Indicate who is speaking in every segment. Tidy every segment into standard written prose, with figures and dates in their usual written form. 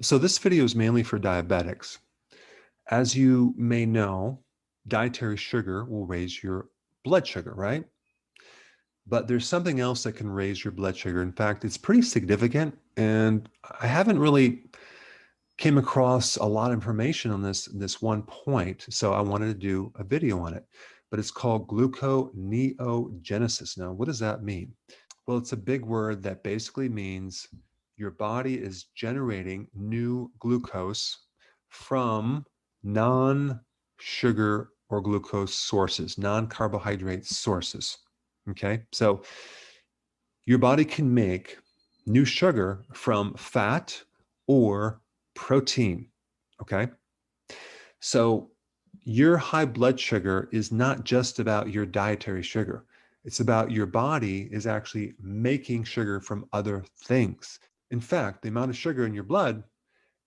Speaker 1: So this video is mainly for diabetics. As you may know, dietary sugar will raise your blood sugar, right? But there's something else that can raise your blood sugar. In fact, it's pretty significant, and I haven't really came across a lot of information on this one point, so I wanted to do a video on it. But it's called gluconeogenesis. Now, what does that mean? Well, it's a big word that basically means your body is generating new glucose from non-sugar or glucose sources, non-carbohydrate sources. Okay, so your body can make new sugar from fat or protein. Okay, so your high blood sugar is not just about your dietary sugar. It's about your body is actually making sugar from other things. In fact, the amount of sugar in your blood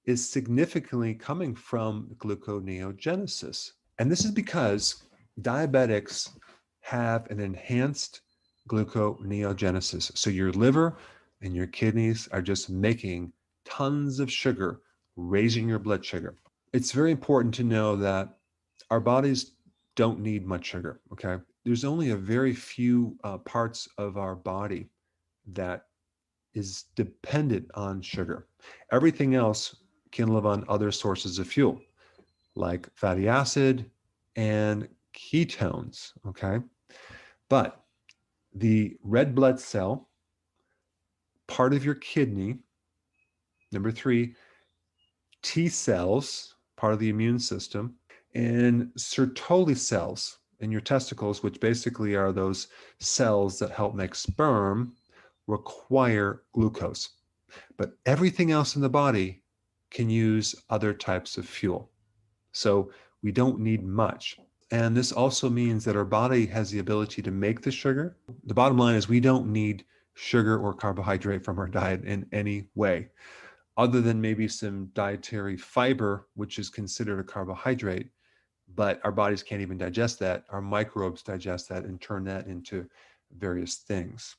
Speaker 1: is significantly coming from gluconeogenesis. And this is because diabetics have an enhanced gluconeogenesis. So your liver and your kidneys are just making tons of sugar, raising your blood sugar. It's very important to know that our bodies don't need much sugar, okay? There's only a very few parts of our body that is dependent on sugar. Everything else can live on other sources of fuel, like fatty acid and ketones, okay? But the red blood cell, part of your kidney, number 3, T cells, part of the immune system, and Sertoli cells in your testicles, which basically are those cells that help make sperm, require glucose. But everything else in the body can use other types of fuel. So we don't need much. And this also means that our body has the ability to make the sugar. The bottom line is we don't need sugar or carbohydrate from our diet in any way, other than maybe some dietary fiber, which is considered a carbohydrate, but our bodies can't even digest that. Our microbes digest that and turn that into various things.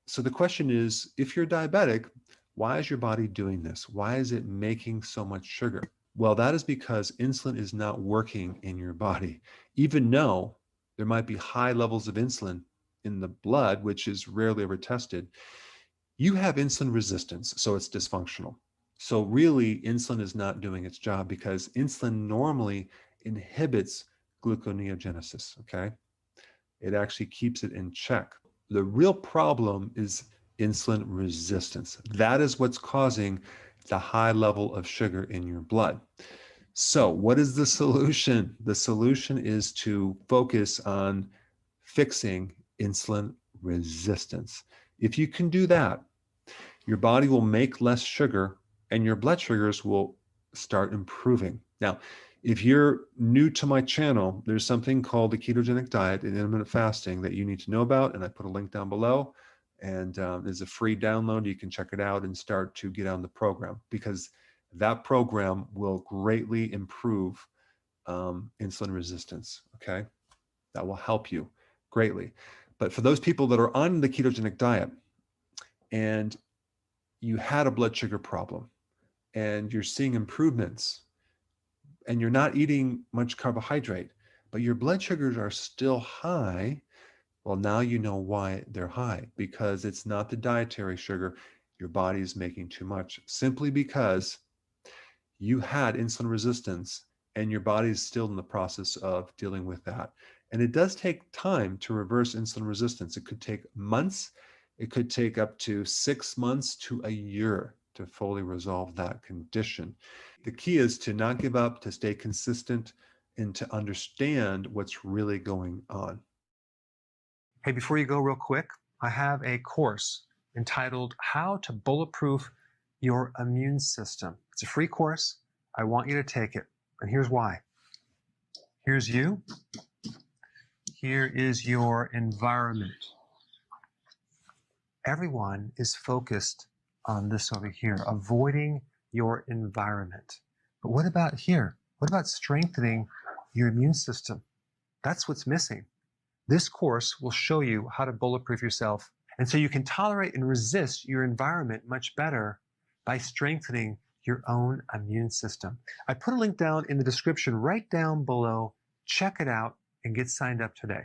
Speaker 1: So the question is, if you're diabetic, why is your body doing this? Why is it making so much sugar? Well, that is because insulin is not working in your body. Even though there might be high levels of insulin in the blood, which is rarely ever tested, you have insulin resistance, so it's dysfunctional. So really, insulin is not doing its job because insulin normally inhibits gluconeogenesis, okay? It actually keeps it in check. The real problem is insulin resistance. That is what's causing the high level of sugar in your blood. So what is the solution? The solution is to focus on fixing insulin resistance. If you can do that, your body will make less sugar and your blood sugars will start improving. Now, if you're new to my channel, there's something called the ketogenic diet and intermittent fasting that you need to know about, and I put a link down below. And there's a free download. You can check it out and start to get on the program, because that program will greatly improve insulin resistance, okay? That will help you greatly. But for those people that are on the ketogenic diet and you had a blood sugar problem and you're seeing improvements and you're not eating much carbohydrate, but your blood sugars are still high, well, now you know why they're high, because it's not the dietary sugar. Your body is making too much simply because you had insulin resistance and your body is still in the process of dealing with that. And it does take time to reverse insulin resistance. It could take months. It could take up to 6 months to a year to fully resolve that condition. The key is to not give up, to stay consistent, and to understand what's really going on. Hey, before you go real quick, I have a course entitled How to Bulletproof Your Immune System. It's a free course. I want you to take it. And here's why. Here's you. Here is your environment. Everyone is focused on this over here, avoiding your environment. But what about here? What about strengthening your immune system? That's what's missing. This course will show you how to bulletproof yourself, and so you can tolerate and resist your environment much better by strengthening
Speaker 2: your own immune system. I put a link down in the description right down below. Check it out and get signed up today.